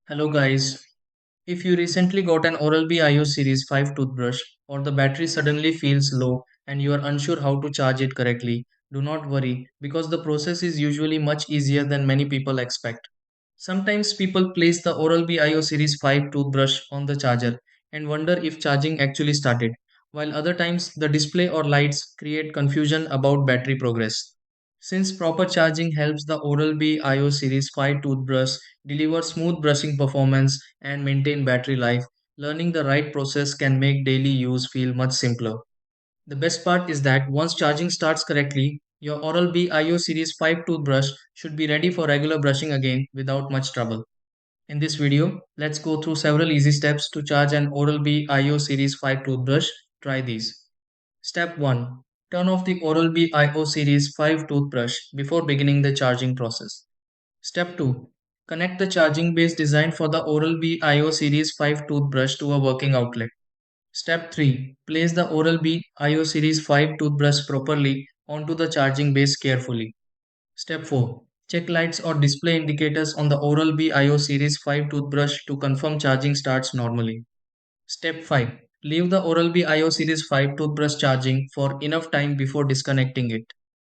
Hello guys. If you recently got an Oral-B IO Series 5 toothbrush or the battery suddenly feels low and you are unsure how to charge it correctly, do not worry because the process is usually much easier than many people expect. Sometimes people place the Oral-B IO Series 5 toothbrush on the charger and wonder if charging actually started, while other times the display or lights create confusion about battery progress. Since proper charging helps the Oral-B IO Series 5 toothbrush deliver smooth brushing performance and maintain battery life, learning the right process can make daily use feel much simpler. The best part is that once charging starts correctly, your Oral-B IO Series 5 toothbrush should be ready for regular brushing again without much trouble. In this video, let's go through several easy steps to charge an Oral-B IO Series 5 toothbrush. Try these. Step 1. Turn off the Oral-B IO Series 5 toothbrush before beginning the charging process. Step 2. Connect the charging base designed for the Oral-B IO Series 5 toothbrush to a working outlet. Step 3. Place the Oral-B IO Series 5 toothbrush properly onto the charging base carefully. Step 4. Check lights or display indicators on the Oral-B IO Series 5 toothbrush to confirm charging starts normally. Step 5. Leave the Oral-B IO Series 5 toothbrush charging for enough time before disconnecting it.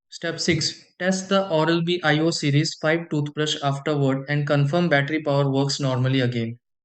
Step 6. Test the Oral-B IO Series 5 toothbrush afterward and confirm battery power works normally again.